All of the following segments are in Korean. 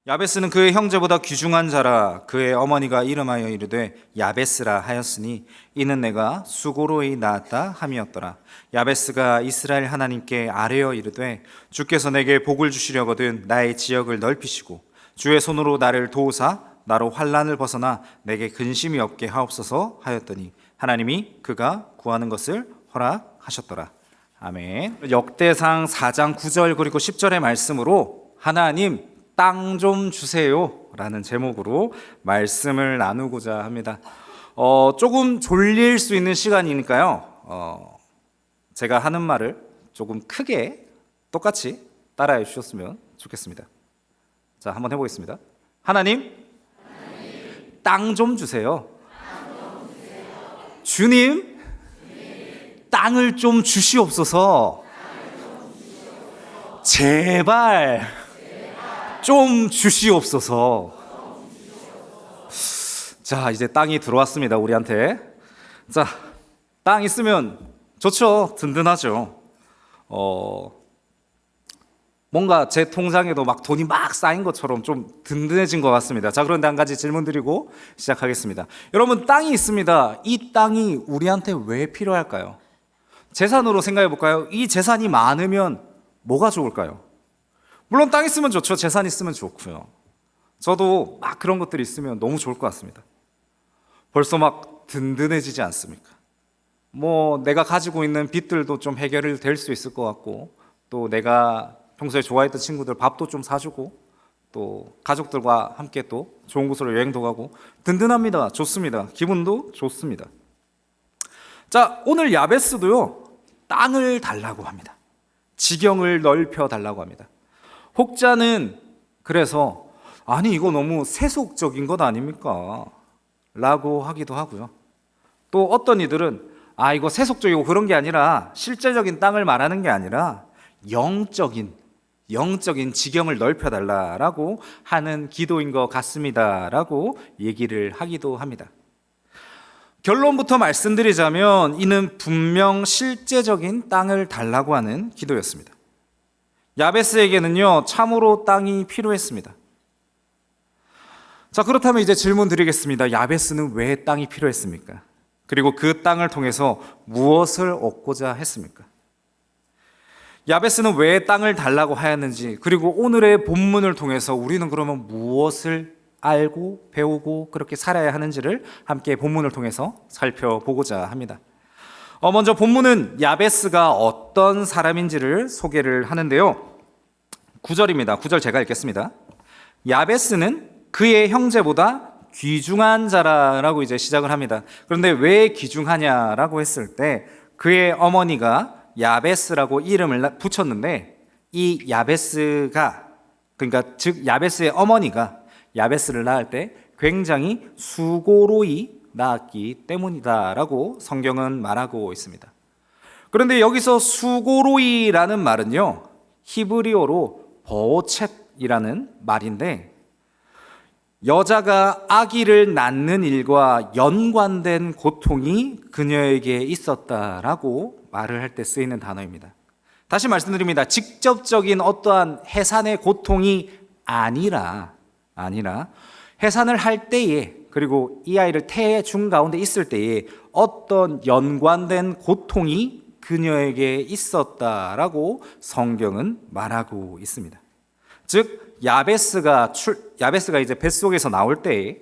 야베스는 그의 형제보다 귀중한 자라. 그의 어머니가 이름하여 이르되 야베스라 하였으니 이는 내가 수고로이 낳았다 함이었더라. 야베스가 이스라엘 하나님께 아뢰어 이르되 주께서 내게 복을 주시려거든 나의 지역을 넓히시고 주의 손으로 나를 도우사 나로 환난을 벗어나 내게 근심이 없게 하옵소서 하였더니 하나님이 그가 구하는 것을 허락하셨더라. 아멘. 역대상 4장 9절 그리고 10절의 말씀으로 하나님 땅 좀 주세요 라는 제목으로 말씀을 나누고자 합니다. 조금 졸릴 수 있는 시간이니까요, 제가 하는 말을 조금 크게 똑같이 따라해 주셨으면 좋겠습니다. 자, 한번 해보겠습니다. 하나님, 땅 좀 주세요. 주님, 땅을 좀 주시옵소서. 제발 좀 주시옵소서. 자, 이제 땅이 들어왔습니다, 우리한테. 자, 땅 있으면 좋죠. 든든하죠. 뭔가 제 통장에도 막 돈이 막 쌓인 것처럼 좀 든든해진 것 같습니다. 자, 그런데 한 가지 질문 드리고 시작하겠습니다. 여러분, 땅이 있습니다. 이 땅이 우리한테 왜 필요할까요? 재산으로 생각해 볼까요? 이 재산이 많으면 뭐가 좋을까요? 물론 땅 있으면 좋죠. 재산 있으면 좋고요. 저도 막 그런 것들이 있으면 너무 좋을 것 같습니다. 벌써 막 든든해지지 않습니까? 뭐 내가 가지고 있는 빚들도 좀 해결이 될 수 있을 것 같고, 또 내가 평소에 좋아했던 친구들 밥도 좀 사주고, 또 가족들과 함께 또 좋은 곳으로 여행도 가고, 든든합니다. 좋습니다. 기분도 좋습니다. 자, 오늘 야베스도요, 땅을 달라고 합니다. 지경을 넓혀 달라고 합니다. 혹자는 그래서 아니 이거 너무 세속적인 것 아닙니까? 라고 하기도 하고요. 또 어떤 이들은 이거 세속적이고 그런 게 아니라 실제적인 땅을 말하는 게 아니라 영적인 지경을 넓혀달라라고 하는 기도인 것 같습니다라고 얘기를 하기도 합니다. 결론부터 말씀드리자면 이는 분명 실제적인 땅을 달라고 하는 기도였습니다. 야베스에게는요, 참으로 땅이 필요했습니다. 자, 그렇다면 이제 질문 드리겠습니다. 야베스는 왜 땅이 필요했습니까? 그리고 그 땅을 통해서 무엇을 얻고자 했습니까? 야베스는 왜 땅을 달라고 하였는지, 그리고 오늘의 본문을 통해서 우리는 그러면 무엇을 알고 배우고 그렇게 살아야 하는지를 함께 본문을 통해서 살펴보고자 합니다. 먼저 본문은 야베스가 어떤 사람인지를 소개를 하는데요. 9절입니다. 9절 제가 읽겠습니다. 야베스는 그의 형제보다 귀중한 자라라고 이제 시작을 합니다. 그런데 왜 귀중하냐라고 했을 때 그의 어머니가 야베스라고 이름을 붙였는데, 이 야베스가, 그러니까 즉 야베스의 어머니가 야베스를 낳을 때 굉장히 수고로이 낳았기 때문이다라고 성경은 말하고 있습니다. 그런데 여기서 수고로이라는 말은요, 히브리어로 버오쳇이라는 말인데, 여자가 아기를 낳는 일과 연관된 고통이 그녀에게 있었다라고 말을 할 때 쓰이는 단어입니다. 다시 말씀드립니다. 직접적인 어떠한 해산의 고통이 아니라 해산을 할 때에, 그리고 이 아이를 태의 중 가운데 있을 때에 어떤 연관된 고통이 그녀에게 있었다라고 성경은 말하고 있습니다. 즉 야베스가 이제 뱃속에서 나올 때에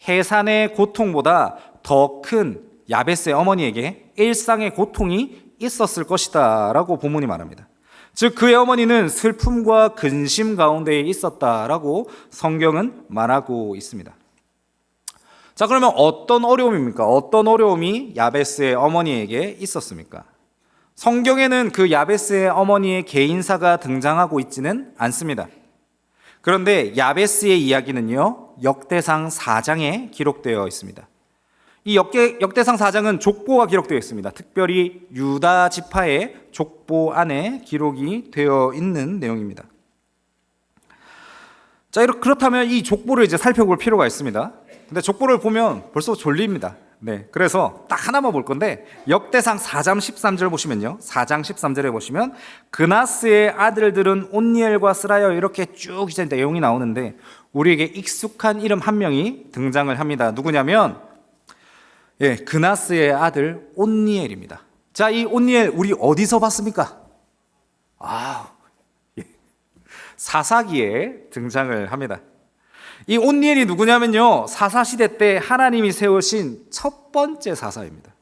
해산의 고통보다 더 큰 야베스의 어머니에게 일상의 고통이 있었을 것이다라고 본문이 말합니다. 즉 그의 어머니는 슬픔과 근심 가운데 있었다라고 성경은 말하고 있습니다. 자, 그러면 어떤 어려움입니까? 어떤 어려움이 야베스의 어머니에게 있었습니까? 성경에는 그 야베스의 어머니의 개인사가 등장하고 있지는 않습니다. 그런데 야베스의 이야기는요, 역대상 4장에 기록되어 있습니다. 이 역대상 4장은 족보가 기록되어 있습니다. 특별히 유다 지파의 족보 안에 기록이 되어 있는 내용입니다. 자, 그렇다면 이 족보를 이제 살펴볼 필요가 있습니다. 근데 족보를 보면 벌써 졸립니다. 네, 그래서 딱 하나만 볼 건데 역대상 4장 13절 보시면요, 4장 13절에 보시면 그나스의 아들들은 온니엘과 스라여 이렇게 쭉 이제 내용이 나오는데 우리에게 익숙한 이름 한 명이 등장을 합니다. 누구냐면 그나스의 아들 온니엘입니다. 자, 이 온니엘 우리 어디서 봤습니까? 사사기에 등장을 합니다. 이 온니엘이 누구냐면요, 사사시대 때 하나님이 세우신 첫 번째 사사입니다.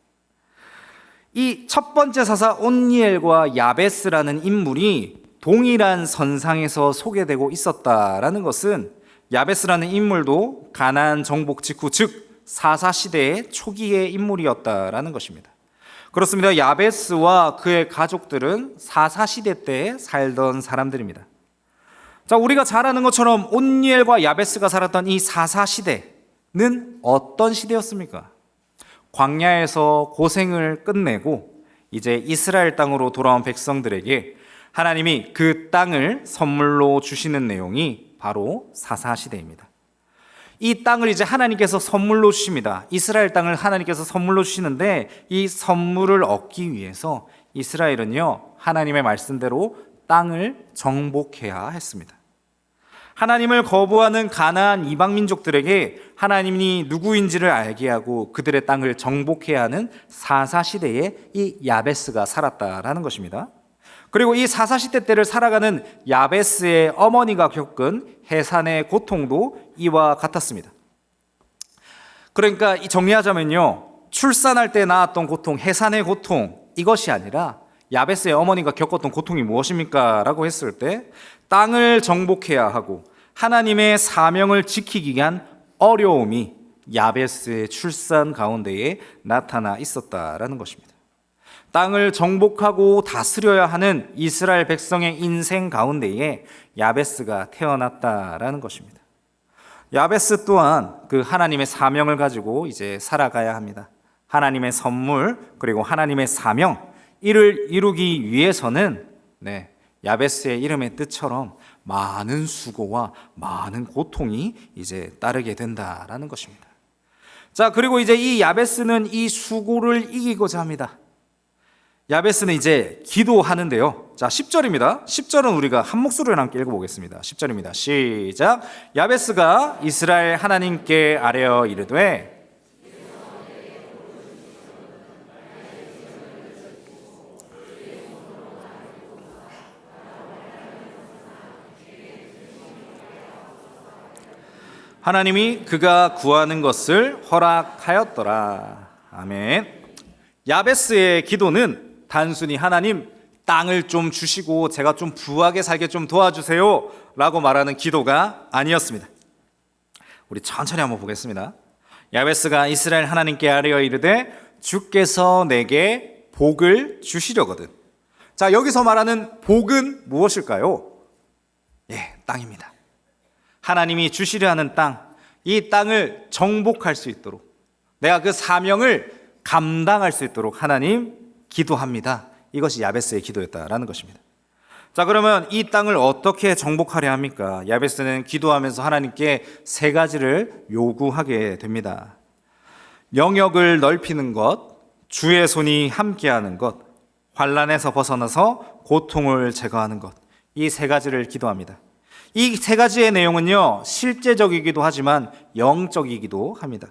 이 첫 번째 사사 온니엘과 야베스라는 인물이 동일한 선상에서 소개되고 있었다라는 것은, 야베스라는 인물도 가나안 정복 직후, 즉 사사시대의 초기의 인물이었다라는 것입니다. 그렇습니다. 야베스와 그의 가족들은 사사시대 때 살던 사람들입니다. 자, 우리가 잘 아는 것처럼 온니엘과 야베스가 살았던 이 사사시대는 어떤 시대였습니까? 광야에서 고생을 끝내고 이제 이스라엘 땅으로 돌아온 백성들에게 하나님이 그 땅을 선물로 주시는 내용이 바로 사사시대입니다. 이 땅을 이제 하나님께서 선물로 주십니다. 이스라엘 땅을 하나님께서 선물로 주시는데, 이 선물을 얻기 위해서 이스라엘은요, 하나님의 말씀대로 땅을 정복해야 했습니다. 하나님을 거부하는 가나안 이방 민족들에게 하나님이 누구인지를 알게 하고 그들의 땅을 정복해야 하는 사사시대에 이 야베스가 살았다라는 것입니다. 그리고 이 사사시대 때를 살아가는 야베스의 어머니가 겪은 해산의 고통도 이와 같았습니다. 그러니까 정리하자면요, 출산할 때 낳았던 고통, 해산의 고통, 이것이 아니라 야베스의 어머니가 겪었던 고통이 무엇입니까? 라고 했을 때 땅을 정복해야 하고 하나님의 사명을 지키기 위한 어려움이 야베스의 출산 가운데에 나타나 있었다라는 것입니다. 땅을 정복하고 다스려야 하는 이스라엘 백성의 인생 가운데에 야베스가 태어났다라는 것입니다. 야베스 또한 그 하나님의 사명을 가지고 이제 살아가야 합니다. 하나님의 선물, 그리고 하나님의 사명, 이를 이루기 위해서는 야베스의 이름의 뜻처럼 많은 수고와 많은 고통이 이제 따르게 된다라는 것입니다. 자, 그리고 이제 이 야베스는 이 수고를 이기고자 합니다. 야베스는 이제 기도하는데요. 자, 10절입니다. 10절은 우리가 한 목소리로 함께 읽어보겠습니다. 10절입니다. 시작. 야베스가 이스라엘 하나님께 아뢰어 이르되, 하나님이 그가 구하는 것을 허락하였더라. 아멘. 야베스의 기도는 단순히 하나님, 땅을 좀 주시고 제가 좀 부하게 살게 좀 도와주세요 라고 말하는 기도가 아니었습니다. 우리 천천히 한번 보겠습니다. 야베스가 이스라엘 하나님께 아뢰어 이르되 주께서 내게 복을 주시려거든. 자, 여기서 말하는 복은 무엇일까요? 땅입니다. 하나님이 주시려 하는 땅, 이 땅을 정복할 수 있도록, 내가 그 사명을 감당할 수 있도록 하나님 기도합니다. 이것이 야베스의 기도였다라는 것입니다. 자, 그러면 이 땅을 어떻게 정복하려 합니까? 야베스는 기도하면서 하나님께 세 가지를 요구하게 됩니다. 영역을 넓히는 것, 주의 손이 함께하는 것, 환난에서 벗어나서 고통을 제거하는 것, 이 세 가지를 기도합니다. 이 세 가지의 내용은요, 실제적이기도 하지만 영적이기도 합니다.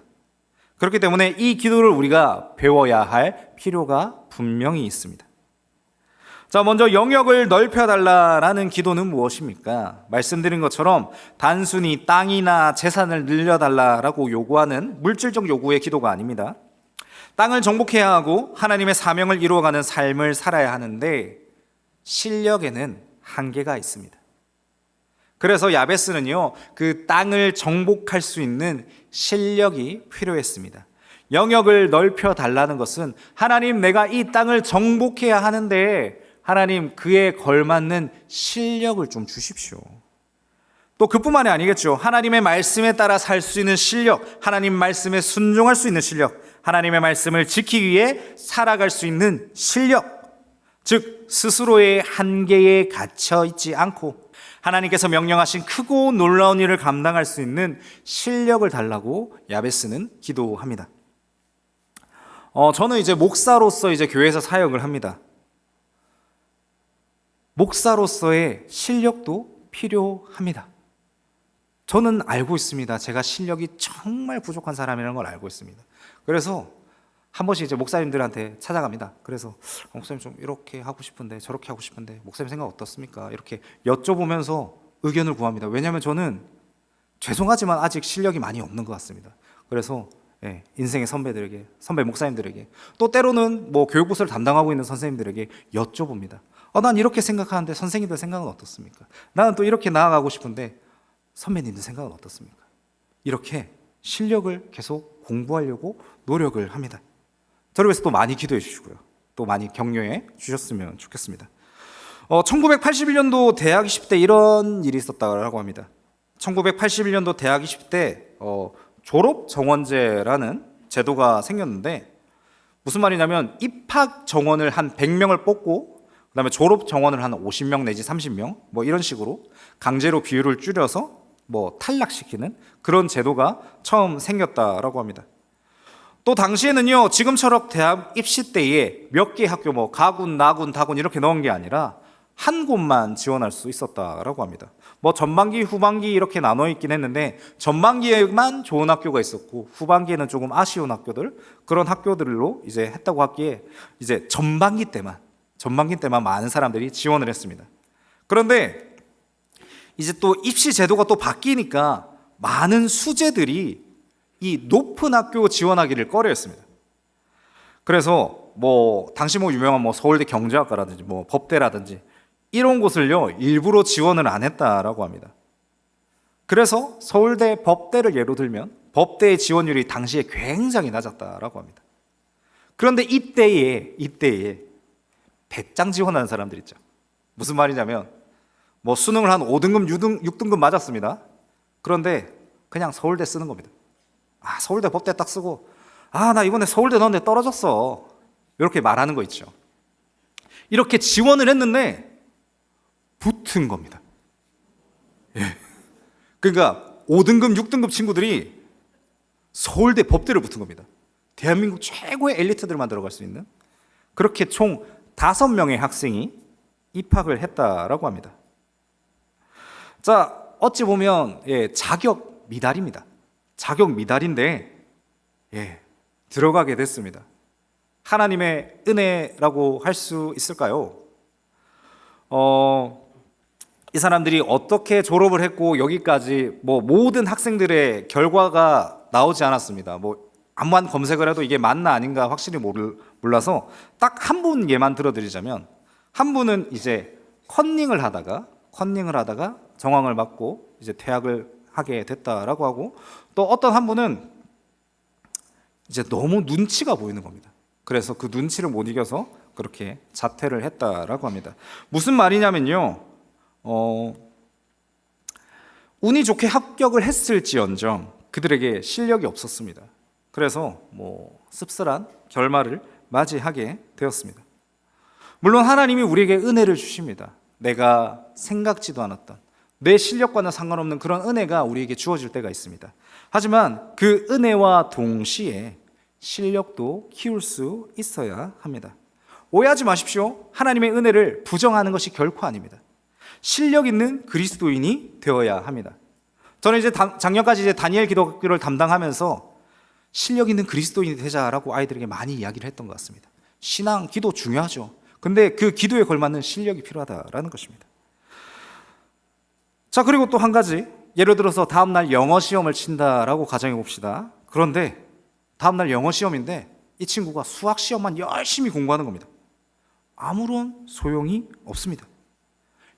그렇기 때문에 이 기도를 우리가 배워야 할 필요가 분명히 있습니다. 자, 먼저 영역을 넓혀달라라는 기도는 무엇입니까? 말씀드린 것처럼 단순히 땅이나 재산을 늘려달라라고 요구하는 물질적 요구의 기도가 아닙니다. 땅을 정복해야 하고 하나님의 사명을 이루어가는 삶을 살아야 하는데 실력에는 한계가 있습니다. 그래서 야베스는요, 그 땅을 정복할 수 있는 실력이 필요했습니다. 영역을 넓혀 달라는 것은 하나님, 내가 이 땅을 정복해야 하는데 하나님, 그에 걸맞는 실력을 좀 주십시오. 또 그뿐만이 아니겠죠. 하나님의 말씀에 따라 살 수 있는 실력, 하나님 말씀에 순종할 수 있는 실력, 하나님의 말씀을 지키기 위해 살아갈 수 있는 실력, 즉 스스로의 한계에 갇혀 있지 않고 하나님께서 명령하신 크고 놀라운 일을 감당할 수 있는 실력을 달라고 야베스는 기도합니다. 저는 이제 목사로서 이제 교회에서 사역을 합니다. 목사로서의 실력도 필요합니다. 저는 알고 있습니다. 제가 실력이 정말 부족한 사람이라는 걸 알고 있습니다. 그래서 한 번씩 이제 목사님들한테 찾아갑니다. 그래서 목사님 좀 이렇게 하고 싶은데 저렇게 하고 싶은데 목사님 생각 어떻습니까? 이렇게 여쭤보면서 의견을 구합니다. 왜냐하면 저는 죄송하지만 아직 실력이 많이 없는 것 같습니다. 그래서 인생의 선배들에게, 선배 목사님들에게, 또 때로는 뭐 교육부서를 담당하고 있는 선생님들에게 여쭤봅니다. 난 이렇게 생각하는데 선생님들 생각은 어떻습니까? 나는 또 이렇게 나아가고 싶은데 선배님들 생각은 어떻습니까? 이렇게 실력을 계속 공부하려고 노력을 합니다. 저를 위해서 또 많이 기도해 주시고요. 또 많이 격려해 주셨으면 좋겠습니다. 1981년도 대학 20대 이런 일이 있었다고 합니다. 1981년도 대학 20대 졸업 정원제라는 제도가 생겼는데 무슨 말이냐면 입학 정원을 한 100명을 뽑고 그다음에 졸업 정원을 한 50명 내지 30명 뭐 이런 식으로 강제로 비율을 줄여서 뭐 탈락시키는 그런 제도가 처음 생겼다라고 합니다. 또 당시에는요, 지금처럼 대학 입시 때에 몇 개 학교 뭐 가군, 나군, 다군 이렇게 넣은 게 아니라 한 곳만 지원할 수 있었다라고 합니다. 뭐 전반기, 후반기 이렇게 나눠 있긴 했는데 전반기에만 좋은 학교가 있었고 후반기에는 조금 아쉬운 학교들, 그런 학교들로 이제 했다고 하기에 이제 전반기 때만 많은 사람들이 지원을 했습니다. 그런데 이제 또 입시 제도가 또 바뀌니까 많은 수재들이 이 높은 학교 지원하기를 꺼려했습니다. 그래서 뭐 당시 뭐 유명한 뭐 서울대 경제학과라든지 뭐 법대라든지 이런 곳을요 일부러 지원을 안 했다라고 합니다. 그래서 서울대 법대를 예로 들면 법대의 지원율이 당시에 굉장히 낮았다라고 합니다. 그런데 이때에 100장 지원하는 사람들 있죠. 무슨 말이냐면 뭐 수능을 한 5등급, 6등급 맞았습니다. 그런데 그냥 서울대 쓰는 겁니다. 서울대 법대 딱 쓰고 나 이번에 서울대 넣었는데 떨어졌어. 이렇게 말하는 거 있죠. 이렇게 지원을 했는데 붙은 겁니다. 그러니까 5등급, 6등급 친구들이 서울대 법대를 붙은 겁니다. 대한민국 최고의 엘리트들만 들어갈 수 있는 그렇게 총 5명의 학생이 입학을 했다라고 합니다. 자, 어찌 보면 자격 미달입니다. 자격 미달인데 들어가게 됐습니다. 하나님의 은혜라고 할 수 있을까요? 이 사람들이 어떻게 졸업을 했고 여기까지 뭐 모든 학생들의 결과가 나오지 않았습니다. 뭐 아무한 검색을 해도 이게 맞나 아닌가 확실히 몰라서 딱 한 분 예만 들어드리자면 한 분은 이제 컨닝을 하다가 정황을 맞고 이제 퇴학을 하게 됐다라고 하고 또 어떤 한 분은 이제 너무 눈치가 보이는 겁니다. 그래서 그 눈치를 못 이겨서 그렇게 자퇴를 했다라고 합니다. 무슨 말이냐면요, 운이 좋게 합격을 했을지언정 그들에게 실력이 없었습니다. 그래서 뭐 씁쓸한 결말을 맞이하게 되었습니다. 물론 하나님이 우리에게 은혜를 주십니다. 내가 생각지도 않았던 내 실력과는 상관없는 그런 은혜가 우리에게 주어질 때가 있습니다. 하지만 그 은혜와 동시에 실력도 키울 수 있어야 합니다. 오해하지 마십시오. 하나님의 은혜를 부정하는 것이 결코 아닙니다. 실력 있는 그리스도인이 되어야 합니다. 저는 이제 작년까지 이제 다니엘 기독교를 담당하면서 실력 있는 그리스도인이 되자라고 아이들에게 많이 이야기를 했던 것 같습니다. 신앙, 기도 중요하죠. 근데 그 기도에 걸맞는 실력이 필요하다라는 것입니다. 자, 그리고 또 한 가지, 예를 들어서 다음날 영어 시험을 친다라고 가정해 봅시다. 그런데 다음날 영어 시험인데 이 친구가 수학 시험만 열심히 공부하는 겁니다. 아무런 소용이 없습니다.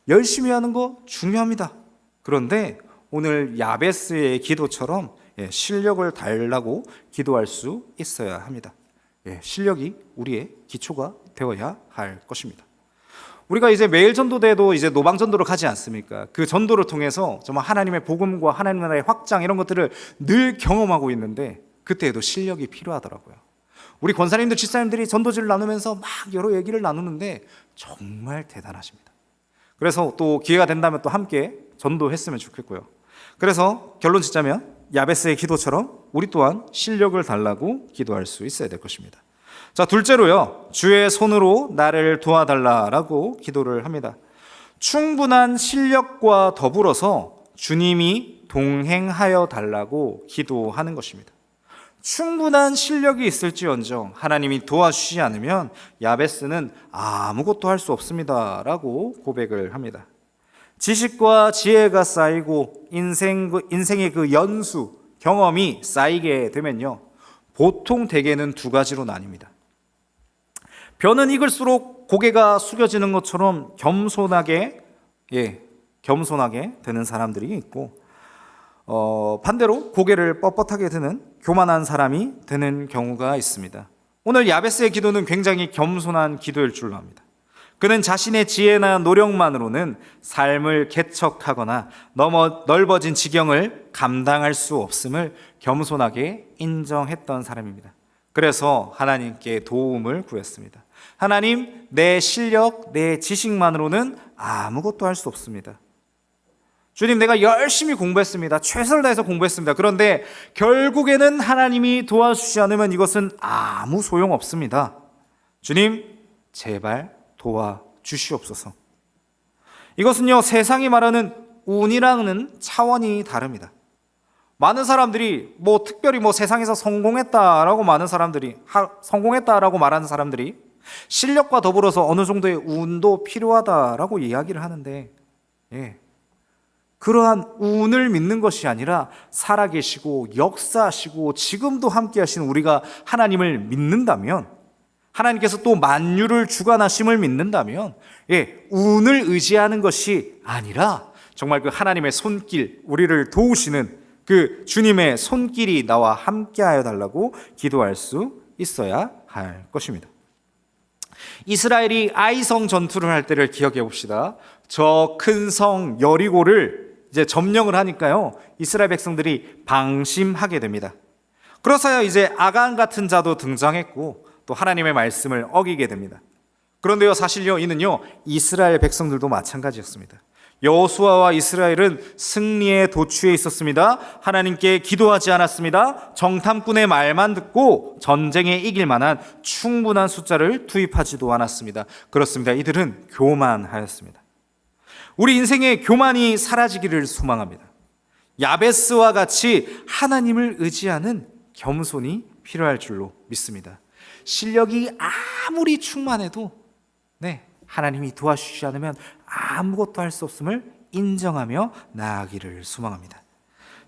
열심히 하는 거 중요합니다. 그런데 오늘 야베스의 기도처럼 실력을 달라고 기도할 수 있어야 합니다. 실력이 우리의 기초가 되어야 할 것입니다. 우리가 이제 매일 전도대도 이제 노방 전도를 가지 않습니까? 그 전도를 통해서 정말 하나님의 복음과 하나님 나라의 확장 이런 것들을 늘 경험하고 있는데 그때에도 실력이 필요하더라고요. 우리 권사님들, 집사님들이 전도지를 나누면서 막 여러 얘기를 나누는데 정말 대단하십니다. 그래서 또 기회가 된다면 또 함께 전도했으면 좋겠고요. 그래서 결론 짓자면 야베스의 기도처럼 우리 또한 실력을 달라고 기도할 수 있어야 될 것입니다. 자, 둘째로요, 주의 손으로 나를 도와달라라고 기도를 합니다. 충분한 실력과 더불어서 주님이 동행하여 달라고 기도하는 것입니다. 충분한 실력이 있을지언정 하나님이 도와주시지 않으면 야베스는 아무것도 할 수 없습니다라고 고백을 합니다. 지식과 지혜가 쌓이고 인생의 그 연수, 경험이 쌓이게 되면요, 보통 대개는 두 가지로 나뉩니다. 벼는 익을수록 고개가 숙여지는 것처럼 겸손하게 되는 사람들이 있고, 반대로 고개를 뻣뻣하게 드는 교만한 사람이 되는 경우가 있습니다. 오늘 야베스의 기도는 굉장히 겸손한 기도일 줄로 압니다. 그는 자신의 지혜나 노력만으로는 삶을 개척하거나 넓어진 지경을 감당할 수 없음을 겸손하게 인정했던 사람입니다. 그래서 하나님께 도움을 구했습니다. 하나님, 내 실력, 내 지식만으로는 아무것도 할 수 없습니다. 주님, 내가 열심히 공부했습니다. 최선을 다해서 공부했습니다. 그런데 결국에는 하나님이 도와주시지 않으면 이것은 아무 소용없습니다. 주님, 제발 도와주시옵소서. 이것은요, 세상이 말하는 운이랑은 차원이 다릅니다. 많은 사람들이 특별히 세상에서 성공했다라고 말하는 사람들이 실력과 더불어서 어느 정도의 운도 필요하다라고 이야기를 하는데, 그러한 운을 믿는 것이 아니라 살아계시고 역사하시고 지금도 함께 하시는 우리가 하나님을 믿는다면, 하나님께서 또 만유를 주관하심을 믿는다면, 운을 의지하는 것이 아니라 정말 그 하나님의 손길, 우리를 도우시는 그 주님의 손길이 나와 함께하여 달라고 기도할 수 있어야 할 것입니다. 이스라엘이 아이성 전투를 할 때를 기억해 봅시다. 저 큰 성 여리고를 이제 점령을 하니까요, 이스라엘 백성들이 방심하게 됩니다. 그래서야 이제 아간 같은 자도 등장했고 또 하나님의 말씀을 어기게 됩니다. 그런데요, 사실요, 이는요, 이스라엘 백성들도 마찬가지였습니다. 여호수아와 이스라엘은 승리의 도취에 있었습니다. 하나님께 기도하지 않았습니다. 정탐꾼의 말만 듣고 전쟁에 이길 만한 충분한 숫자를 투입하지도 않았습니다. 그렇습니다. 이들은 교만하였습니다. 우리 인생의 교만이 사라지기를 소망합니다. 야베스와 같이 하나님을 의지하는 겸손이 필요할 줄로 믿습니다. 실력이 아무리 충만해도 하나님이 도와주시지 않으면 아무것도 할 수 없음을 인정하며 나아가기를 소망합니다.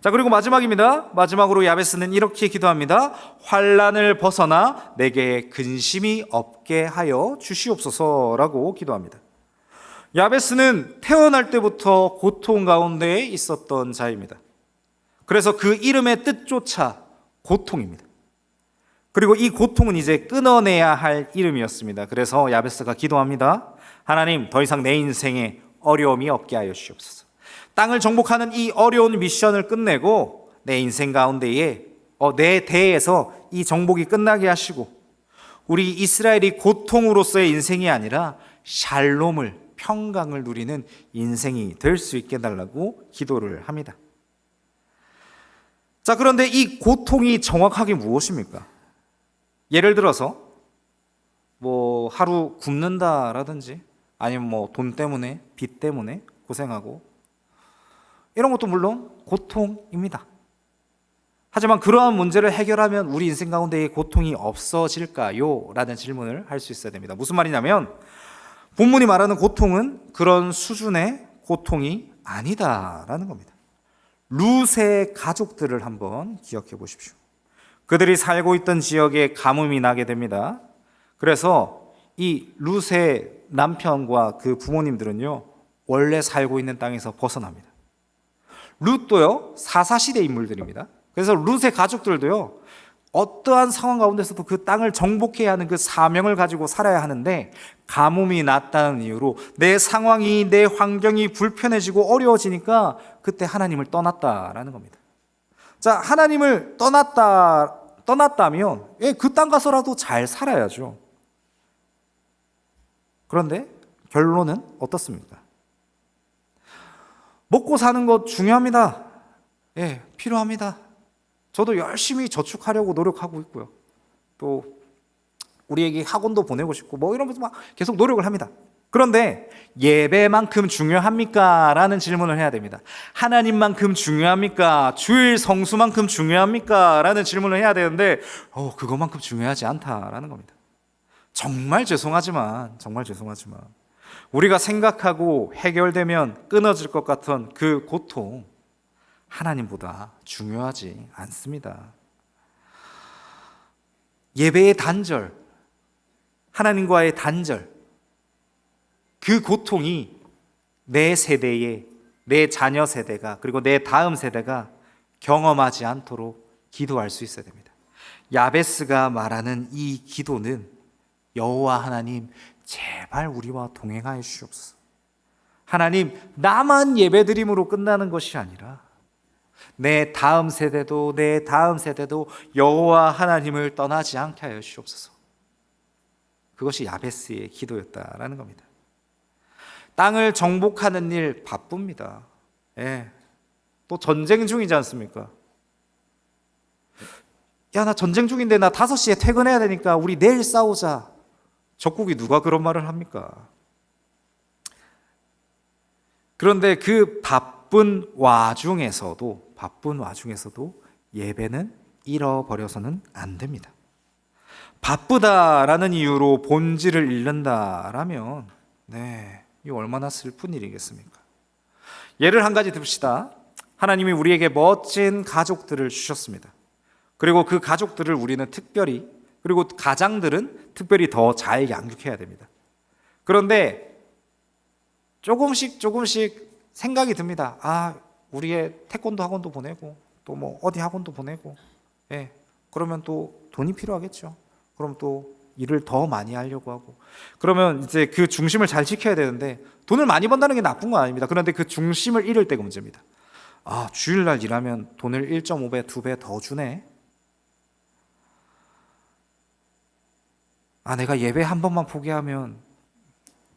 자, 그리고 마지막입니다. 마지막으로 야베스는 이렇게 기도합니다. 환난을 벗어나 내게 근심이 없게 하여 주시옵소서라고 기도합니다. 야베스는 태어날 때부터 고통 가운데 있었던 자입니다. 그래서 그 이름의 뜻조차 고통입니다. 그리고 이 고통은 이제 끊어내야 할 이름이었습니다. 그래서 야베스가 기도합니다. 하나님, 더 이상 내 인생에 어려움이 없게 하여 주시옵소서. 땅을 정복하는 이 어려운 미션을 끝내고 내 인생 가운데에 내 대에서 이 정복이 끝나게 하시고, 우리 이스라엘이 고통으로서의 인생이 아니라 샬롬을, 평강을 누리는 인생이 될 수 있게 해달라고 기도를 합니다. 자, 그런데 이 고통이 정확하게 무엇입니까? 예를 들어서 하루 굶는다라든지, 아니면 돈 때문에, 빚 때문에 고생하고, 이런 것도 물론 고통입니다. 하지만 그러한 문제를 해결하면 우리 인생 가운데의 고통이 없어질까요? 라는 질문을 할 수 있어야 됩니다. 무슨 말이냐면, 본문이 말하는 고통은 그런 수준의 고통이 아니다라는 겁니다. 룻의 가족들을 한번 기억해 보십시오. 그들이 살고 있던 지역에 가뭄이 나게 됩니다. 그래서 이 룻의 남편과 그 부모님들은요, 원래 살고 있는 땅에서 벗어납니다. 룻도요, 사사시대 인물들입니다. 그래서 룻의 가족들도요, 어떠한 상황 가운데서도 그 땅을 정복해야 하는 그 사명을 가지고 살아야 하는데, 가뭄이 났다는 이유로 내 상황이, 내 환경이 불편해지고 어려워지니까 그때 하나님을 떠났다라는 겁니다. 자, 하나님을 떠났다면 그 땅 가서라도 잘 살아야죠. 그런데 결론은 어떻습니까? 먹고 사는 것 중요합니다. 필요합니다. 저도 열심히 저축하려고 노력하고 있고요. 또 우리 애기 학원도 보내고 싶고 이러면서 막 계속 노력을 합니다. 그런데 예배만큼 중요합니까? 라는 질문을 해야 됩니다. 하나님만큼 중요합니까? 주일 성수만큼 중요합니까? 라는 질문을 해야 되는데 그것만큼 중요하지 않다라는 겁니다. 정말 죄송하지만 우리가 생각하고 해결되면 끊어질 것 같은 그 고통, 하나님보다 중요하지 않습니다. 예배의 단절, 하나님과의 단절, 그 고통이 내 세대에, 내 자녀 세대가, 그리고 내 다음 세대가 경험하지 않도록 기도할 수 있어야 됩니다. 야베스가 말하는 이 기도는 여호와 하나님, 제발 우리와 동행하여 주시옵소서. 하나님, 나만 예배드림으로 끝나는 것이 아니라 내 다음 세대도 여호와 하나님을 떠나지 않게 하여 주시옵소서. 그것이 야베스의 기도였다라는 겁니다. 땅을 정복하는 일 바쁩니다. 또 전쟁 중이지 않습니까? 야, 나 전쟁 중인데 나 5시에 퇴근해야 되니까 우리 내일 싸우자. 적국이 누가 그런 말을 합니까? 그런데 그 바쁜 와중에서도 예배는 잃어버려서는 안 됩니다. 바쁘다라는 이유로 본질을 잃는다라면 이거 얼마나 슬픈 일이겠습니까? 예를 한 가지 듭시다. 하나님이 우리에게 멋진 가족들을 주셨습니다. 그리고 그 가족들을 우리는 특별히, 그리고 가장들은 특별히 더 잘 양육해야 됩니다. 그런데 조금씩 생각이 듭니다. 우리의 태권도 학원도 보내고 또 뭐 어디 학원도 보내고 그러면 또 돈이 필요하겠죠. 그럼 또 일을 더 많이 하려고 하고, 그러면 이제 그 중심을 잘 지켜야 되는데, 돈을 많이 번다는 게 나쁜 건 아닙니다. 그런데 그 중심을 잃을 때가 문제입니다. 주일날 일하면 돈을 1.5배, 2배 더 주네. 내가 예배 한 번만 포기하면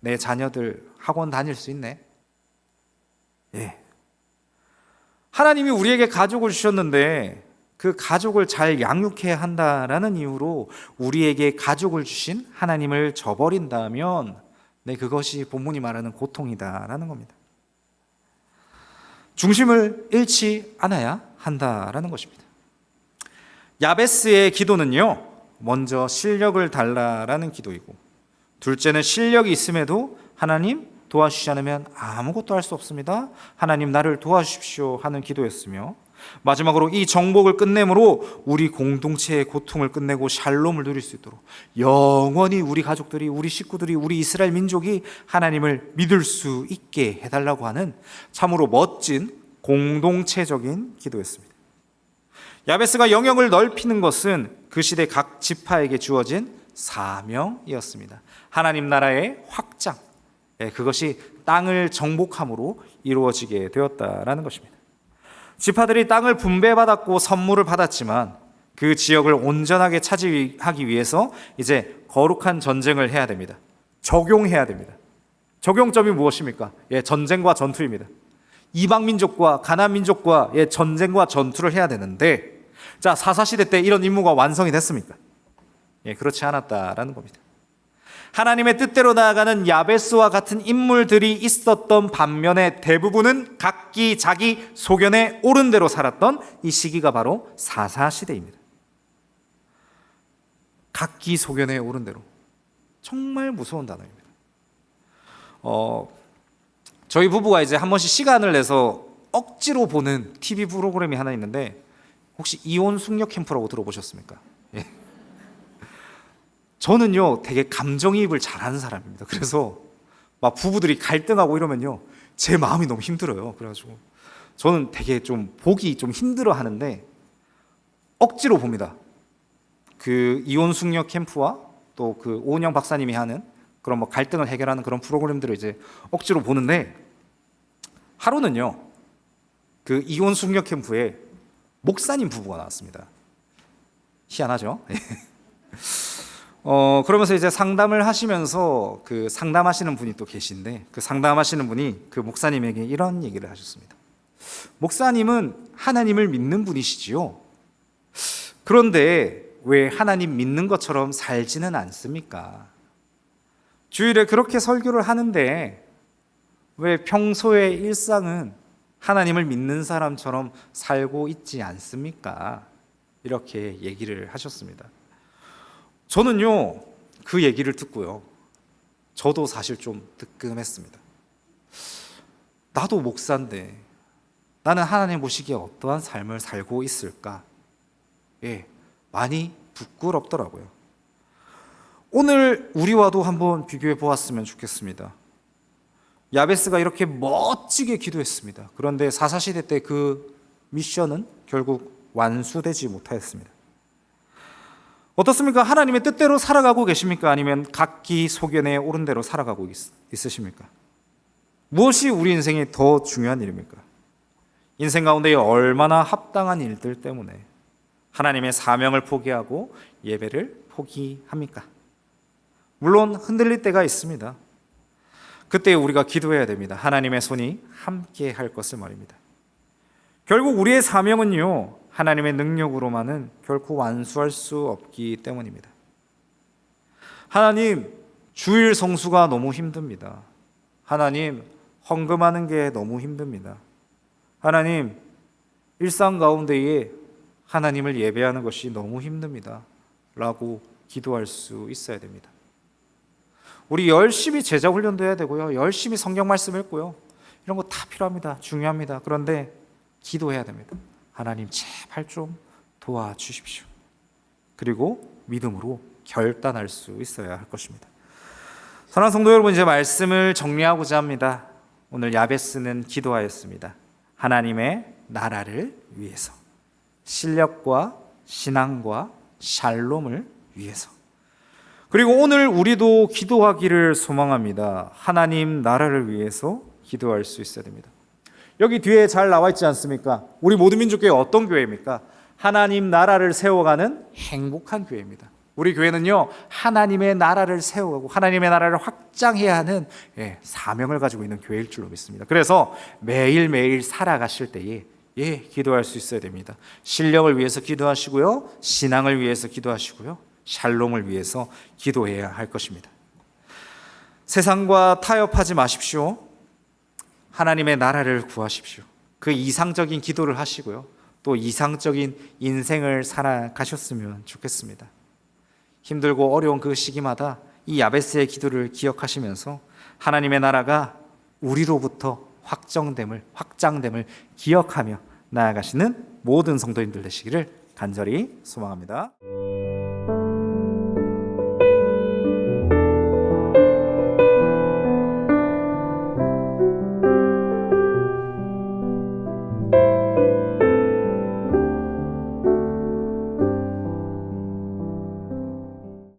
내 자녀들 학원 다닐 수 있네. 하나님이 우리에게 가족을 주셨는데 그 가족을 잘 양육해야 한다라는 이유로 우리에게 가족을 주신 하나님을 저버린다면 그것이 본문이 말하는 고통이다라는 겁니다. 중심을 잃지 않아야 한다라는 것입니다. 야베스의 기도는요, 먼저 실력을 달라라는 기도이고, 둘째는 실력이 있음에도 하나님 도와주시지 않으면 아무것도 할 수 없습니다. 하나님 나를 도와주십시오 하는 기도였으며, 마지막으로 이 정복을 끝내므로 우리 공동체의 고통을 끝내고 샬롬을 누릴 수 있도록 영원히 우리 가족들이, 우리 식구들이, 우리 이스라엘 민족이 하나님을 믿을 수 있게 해달라고 하는 참으로 멋진 공동체적인 기도였습니다. 야베스가 영역을 넓히는 것은 그 시대 각 지파에게 주어진 사명이었습니다. 하나님 나라의 확장, 그것이 땅을 정복함으로 이루어지게 되었다라는 것입니다. 지파들이 땅을 분배받았고 선물을 받았지만 그 지역을 온전하게 차지하기 위해서 이제 거룩한 전쟁을 해야 됩니다. 적용해야 됩니다. 적용점이 무엇입니까? 전쟁과 전투입니다. 이방 민족과 가나안 민족과 전쟁과 전투를 해야 되는데, 자, 사사시대 때 이런 임무가 완성이 됐습니까? 그렇지 않았다라는 겁니다. 하나님의 뜻대로 나아가는 야베스와 같은 인물들이 있었던 반면에 대부분은 각기 자기 소견에 옳은 대로 살았던 이 시기가 바로 사사시대입니다. 각기 소견에 옳은 대로. 정말 무서운 단어입니다. 저희 부부가 이제 한 번씩 시간을 내서 억지로 보는 TV 프로그램이 하나 있는데, 혹시 이혼 숙녀 캠프라고 들어보셨습니까? 저는요 되게 감정이입을 잘하는 사람입니다. 그래서 막 부부들이 갈등하고 이러면요 제 마음이 너무 힘들어요. 그래가지고 저는 되게 좀 보기 좀 힘들어 하는데 억지로 봅니다. 그 이혼 숙녀 캠프와 또 그 오은영 박사님이 하는 그런 뭐 갈등을 해결하는 그런 프로그램들을 이제 억지로 보는데, 하루는요 그 이혼 숙녀 캠프에 목사님 부부가 나왔습니다. 희한하죠? 그러면서 이제 상담을 하시면서 그 상담하시는 분이 또 계신데, 그 상담하시는 분이 그 목사님에게 이런 얘기를 하셨습니다. 목사님은 하나님을 믿는 분이시지요. 그런데 왜 하나님 믿는 것처럼 살지는 않습니까? 주일에 그렇게 설교를 하는데 왜 평소의 일상은 하나님을 믿는 사람처럼 살고 있지 않습니까? 이렇게 얘기를 하셨습니다. 저는요, 그 얘기를 듣고요, 저도 사실 좀 뜨끔했습니다. 나도 목사인데 나는 하나님 보시기에 어떠한 삶을 살고 있을까? 예, 많이 부끄럽더라고요. 오늘 우리와도 한번 비교해 보았으면 좋겠습니다. 야베스가 이렇게 멋지게 기도했습니다. 그런데 사사시대 때 그 미션은 결국 완수되지 못하였습니다. 어떻습니까? 하나님의 뜻대로 살아가고 계십니까? 아니면 각기 소견에 오른 대로 살아가고 있으십니까? 무엇이 우리 인생에 더 중요한 일입니까? 인생 가운데 얼마나 합당한 일들 때문에 하나님의 사명을 포기하고 예배를 포기합니까? 물론 흔들릴 때가 있습니다. 그때 우리가 기도해야 됩니다. 하나님의 손이 함께 할 것을 말입니다. 결국 우리의 사명은요, 하나님의 능력으로만은 결코 완수할 수 없기 때문입니다. 하나님, 주일 성수가 너무 힘듭니다. 하나님, 헌금하는 게 너무 힘듭니다. 하나님, 일상 가운데에 하나님을 예배하는 것이 너무 힘듭니다. 라고 기도할 수 있어야 됩니다. 우리 열심히 제자 훈련도 해야 되고요, 열심히 성경 말씀 읽고요, 이런 거 다 필요합니다. 중요합니다. 그런데 기도해야 됩니다. 하나님 제발 좀 도와주십시오. 그리고 믿음으로 결단할 수 있어야 할 것입니다. 사랑하는 성도 여러분, 이제 말씀을 정리하고자 합니다. 오늘 야베스는 기도하였습니다. 하나님의 나라를 위해서, 실력과 신앙과 샬롬을 위해서. 그리고 오늘 우리도 기도하기를 소망합니다. 하나님 나라를 위해서 기도할 수 있어야 됩니다. 여기 뒤에 잘 나와 있지 않습니까? 우리 모든 민족교회 어떤 교회입니까? 하나님 나라를 세워가는 행복한 교회입니다. 우리 교회는요, 하나님의 나라를 세워가고 하나님의 나라를 확장해야 하는 사명을 가지고 있는 교회일 줄로 믿습니다. 그래서 매일매일 살아가실 때에 기도할 수 있어야 됩니다. 실력을 위해서 기도하시고요, 신앙을 위해서 기도하시고요, 샬롬을 위해서 기도해야 할 것입니다. 세상과 타협하지 마십시오. 하나님의 나라를 구하십시오. 그 이상적인 기도를 하시고요, 또 이상적인 인생을 살아가셨으면 좋겠습니다. 힘들고 어려운 그 시기마다 이 야베스의 기도를 기억하시면서 하나님의 나라가 우리로부터 확장됨을 기억하며 나아가시는 모든 성도님들 되시기를 간절히 소망합니다.